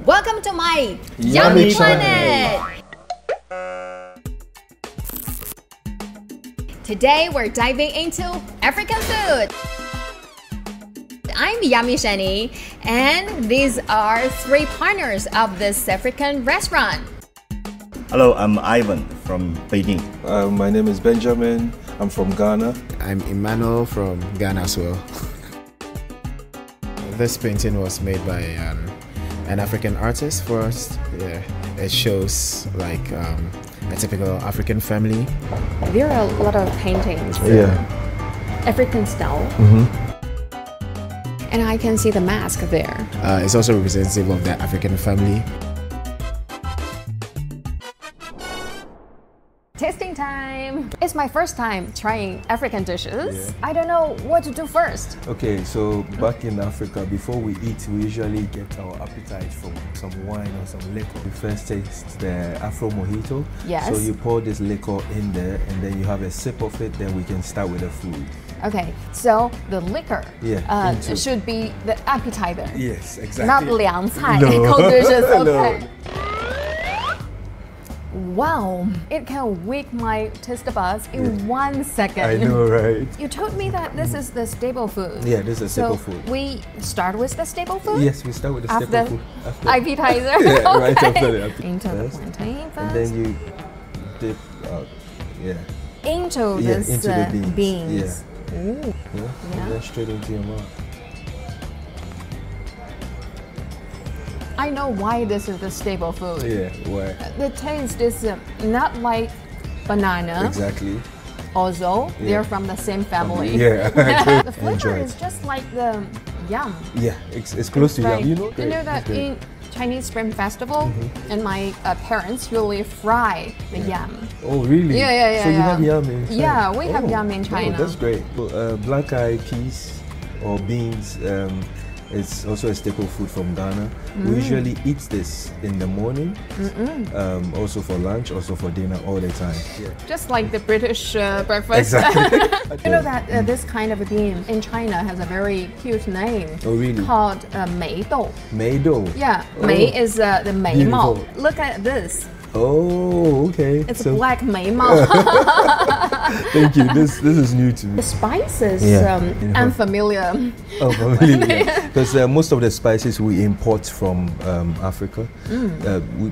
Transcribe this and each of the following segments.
Welcome to my Yummy Planet! Today we're diving into African food. I'm Yummy Shanny, and these are three partners of this African restaurant. Hello, I'm Ivan from Beijing. My name is Benjamin. I'm from Ghana. I'm Emmanuel from Ghana as well. This painting was made by an African artist for us. Yeah, it shows like a typical African family. There are a lot of paintings. Yeah. African style. And I can see the mask there. It's also representative of the African family. Tasting time! It's my first time trying African dishes. I don't know what to do first. Okay, so back in Africa, before we eat, we usually get our appetite from some wine or some liquor. We first taste the Afro Mojito. Yes. So you pour this liquor in there and then you have a sip of it, then we can start with the food. Okay, so the liquor should be the appetizer. Yes, exactly. Not 凉菜, No. cold dishes, okay. No. Wow, it can wake my taste buds in 1 second. I know, right? You told me that this is the staple food. Yeah, this is staple so food. We start with the staple food? Yes, we start with the staple food. After appetizer? Yeah, okay. right after the appetizer. Into the plantain first. And then you dip out, Into this into the beans. Yeah. Ooh. Yeah. And then straight into your mouth. I know why this is the staple food. Yeah, why? The taste is not like banana. Exactly. Also, they're from the same family. Yeah. The flavor is just like the yam. Yeah, it's close to yam. You know that in Chinese Spring Festival, and my parents usually fry the yam. Oh, really? Yeah. So you have yam in China? Yeah, we have yam in China. Oh, that's great. So, black eyed peas or beans. It's also a staple food from Ghana. We usually eat this in the morning, also for lunch, also for dinner, all the time. Yeah. Just like the British breakfast. Exactly. You know that this kind of bean in China has a very cute name. Oh, really? Called 梅豆. Meido. Yeah, Oh. Mei is the 眉毛. Beautiful. Look at this. Oh, okay. It's black 眉毛. Thank you. This is new to me. The spices, Yeah. unfamiliar. Oh, really? Because most of the spices we import from Africa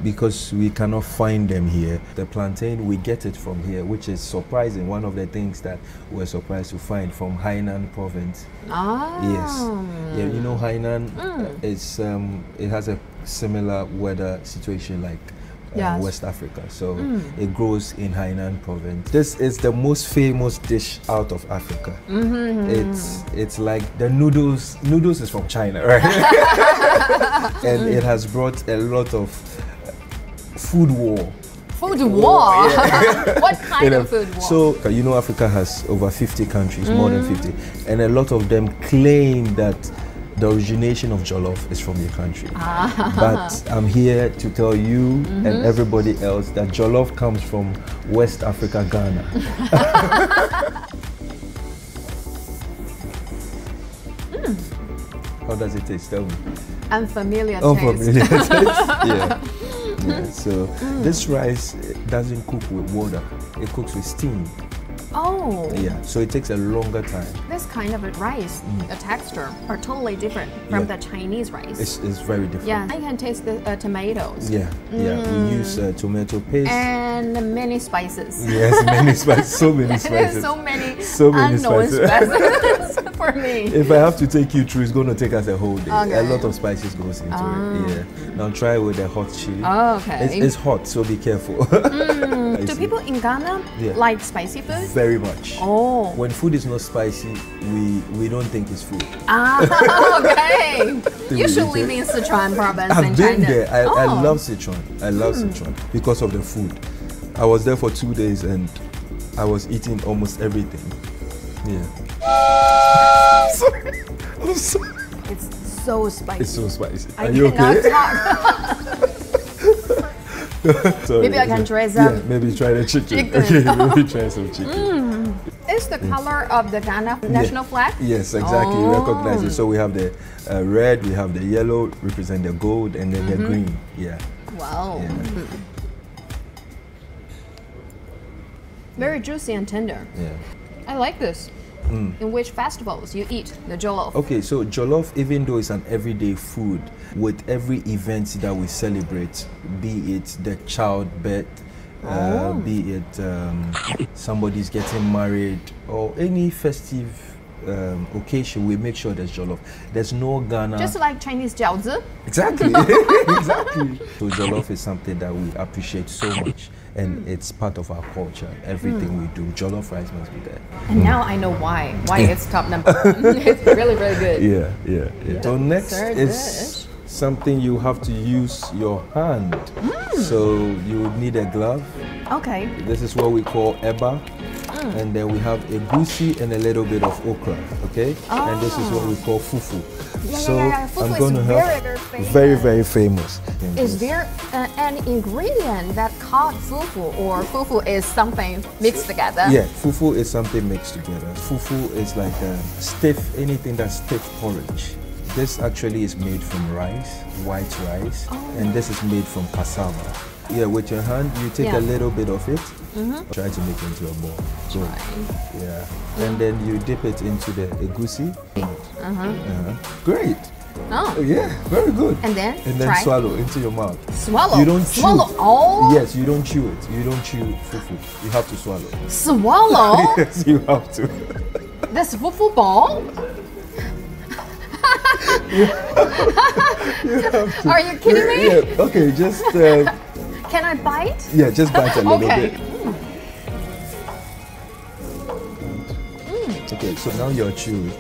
because we cannot find them here. The plantain, we get it from here, which is surprising. One of the things that we're surprised to find from Hainan province. Ah. Yes. Yeah, you know Hainan it has a similar weather situation like West Africa, so it grows in Hainan province. This is the most famous dish out of Africa. It's like the noodles. Noodles is from China, right? And it has brought a lot of food war. Food war? Yeah. What kind of food war? So, you know, Africa has over 50 countries, more than 50, and a lot of them claim that the origination of jollof is from your country. But I'm here to tell you and everybody else that jollof comes from West Africa, Ghana. How does it taste? Tell me. Unfamiliar Unfamiliar taste. taste? Yeah. So this rice doesn't cook with water. It cooks with steam. Oh. Yeah, so it takes a longer time. This kind of rice, the texture are totally different from the Chinese rice. It's very different. Yeah, I can taste the tomatoes. Yeah, we use tomato paste. And many spices. Yes, many spices, so many There's spices. so many unknown spices for me. If I have to take you through, it's going to take us a whole day. Okay. A lot of spices goes into it. Yeah. Now try with the hot chili. Oh, okay. It's hot, so be careful. Do people in Ghana like spicy food? Very much. Oh. When food is not spicy, we don't think it's food. Okay. You should live in Sichuan province in I've China. been there. I love Sichuan. I love Sichuan because of the food. I was there for 2 days and I was eating almost everything. Yeah. I'm sorry. It's so spicy. It's so spicy. I Are you cannot okay? talk. Sorry. Maybe I can try some. Yeah, maybe try the chicken. Okay, maybe try some chicken. this the color of the Ghana national flag? Yes, exactly. You recognize it. So we have the red, we have the yellow, represent the gold, and then the green. Yeah. Wow. Yeah. Very juicy and tender. Yeah. I like this. In which festivals you eat the jollof? Okay, so jollof, even though it's an everyday food, with every event that we celebrate, be it the childbirth, be it somebody's getting married, or any festive occasion, we make sure there's jollof. There's no Ghana. Just like Chinese jiaozi. Exactly. Exactly. So jollof is something that we appreciate so much, and it's part of our culture. Everything we do, jollof rice must be there. And now I know why it's top number one. It's really, really good. Yeah. So next is something you have to use your hand. So you would need a glove. Okay. This is what we call eba. And then we have a goosey and a little bit of okra, okay? And this is what we call fufu. Fufu I'm going to help. very famous. Very famous. Is there an ingredient that called fufu, or fufu is something mixed together? Yeah, fufu is something mixed together. Fufu is like stiff, anything that's stiff porridge. This actually is made from rice, white rice, and this is made from cassava. Yeah, with your hand, you take a little bit of it, try to make it into a ball. So, yeah. And then you dip it into the egusi. Great. Oh. Yeah, very good. And then try. Swallow into your mouth. Swallow? You don't swallow. chew. Oh. Yes, you don't chew it. You don't chew fufu. You have to swallow. Swallow? Yes, you have to. This fufu ball? Are you kidding me? Yeah, okay, just... Can I bite? Yeah, just bite a little bit. Okay, so now you're chewing.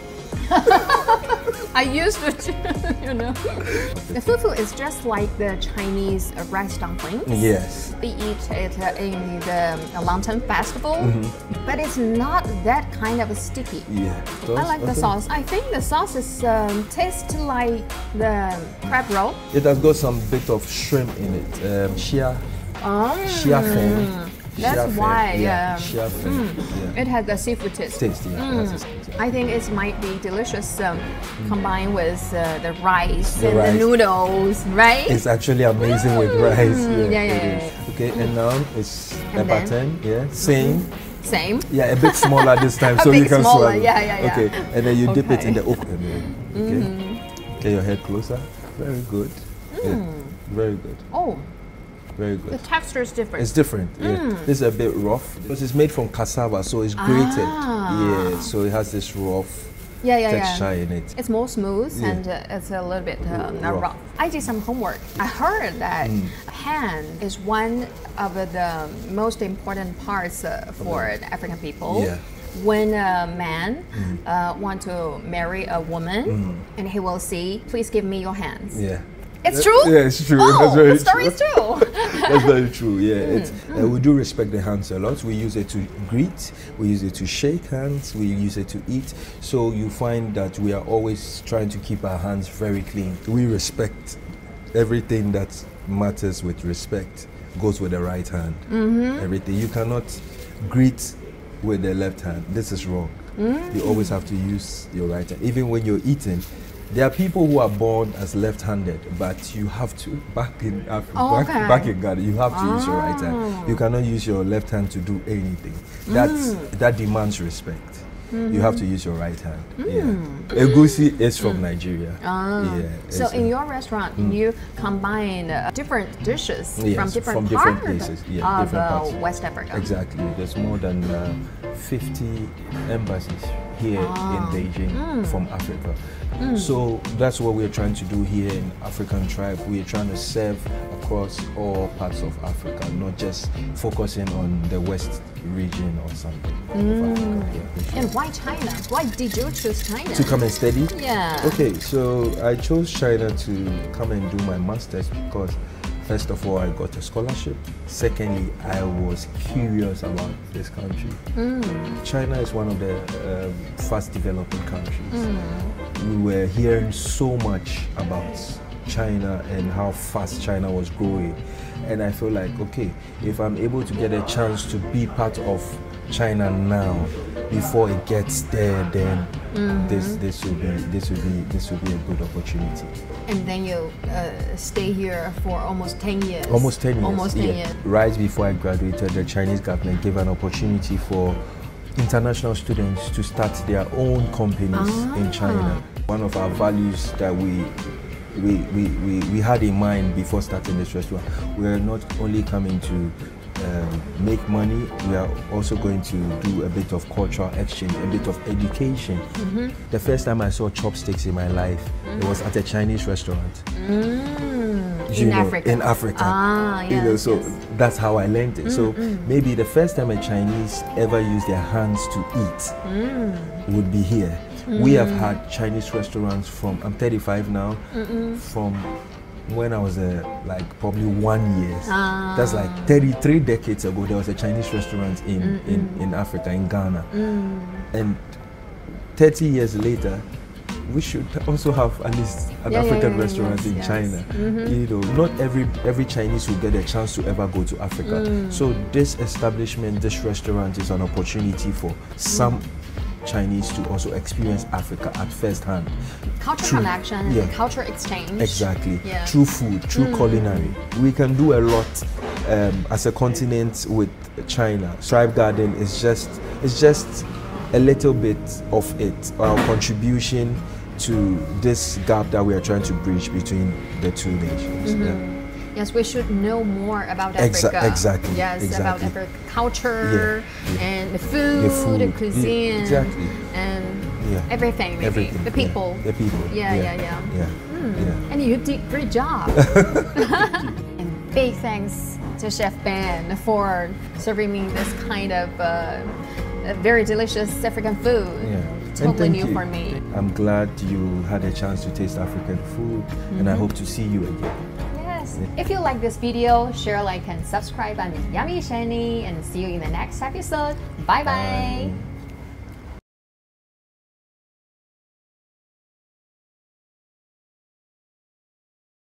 I used to chew, you know. The fufu is just like the Chinese rice dumplings. Yes. We eat it in the Lantern Festival, but it's not that kind of sticky. Yeah. I like the sauce. I think the sauce is tastes like the crab roll. It has got some bit of shrimp in it. Shia fin. That's why. Shia fin. It has a seafood taste. I think it might be delicious combined with the rice and the noodles, right? It's actually amazing with rice. Yeah. Okay, and now it's a button. Yeah, same. Yeah, a bit smaller this time, so you can swallow. Yeah. Okay, and then you dip it in the okra. Okay, get your head closer. Very good. Yeah, very good. Oh. Very good. The texture is different. It's different. Yeah. This is a bit rough because it's made from cassava, so it's grated. Yeah, so it has this rough texture in it. It's more smooth and it's a little bit rough. I did some homework. I heard that hand is one of the most important parts for African people. Yeah. When a man wants to marry a woman, and he will say, "Please give me your hands." Yeah. It's true? Yeah, it's true. Oh, that's very the story is true. That's very true, yeah. We do respect the hands a lot. We use it to greet, we use it to shake hands, we use it to eat. So you find that we are always trying to keep our hands very clean. We respect everything that matters with respect goes with the right hand. Everything. You cannot greet with the left hand. This is wrong. You always have to use your right hand. Even when you're eating, there are people who are born as left-handed, but you have to, back in Ghana, you have to use your right hand. You cannot use your left hand to do anything. That demands respect. You have to use your right hand. Egusi is from Nigeria. So in your restaurant, you combine different dishes from different places of West Africa. Exactly. There's more than 50 embassies here in Beijing from Africa. So that's what we're trying to do here in African Tribe. We're trying to serve across all parts of Africa, not just focusing on the West region or something. And why China? Why did you choose China? To come and study? Yeah. Okay, so I chose China to come and do my master's because first of all, I got a scholarship. Secondly, I was curious about this country. China is one of the fast developing countries. We were hearing so much about China and how fast China was growing. And I feel like, okay, if I'm able to get a chance to be part of China now, before it gets there, then this will be a good opportunity. And then you stay here for almost 10 years. Almost 10 years. Almost 10 years. Right before I graduated, the Chinese government gave an opportunity for international students to start their own companies in China. One of our values that we had in mind before starting this restaurant, we are not only coming to make money, we are also going to do a bit of cultural exchange, a bit of education. The first time I saw chopsticks in my life, it was at a Chinese restaurant. In Africa. In Africa. Yes, you know, so that's how I learned it. So maybe the first time a Chinese ever used their hands to eat would be here. We have had Chinese restaurants from, I'm 35 now, from when I was like probably 1 year. That's like 33 decades ago. There was a Chinese restaurant in Africa, in Ghana. And 30 years later, we should also have at least an African restaurant in China. You know, not every Chinese will get a chance to ever go to Africa. So this establishment, this restaurant is an opportunity for some Chinese to also experience Africa at first hand. Culture connection, culture exchange. Exactly. Through food, through culinary. We can do a lot as a continent with China. Stripe Garden is just a little bit of it, our contribution to this gap that we are trying to bridge between the two nations. Yes, we should know more about Africa. Exactly. Yes, about Africa culture and the food, the cuisine, and everything. Maybe the people. The people. And you did a great job. And big thanks to Chef Ben for serving me this kind of very delicious African food. Totally new for me. I'm glad you had a chance to taste African food, and I hope to see you again. If you like this video, share, like, and subscribe on Yummy Shanny, and see you in the next episode. Bye bye.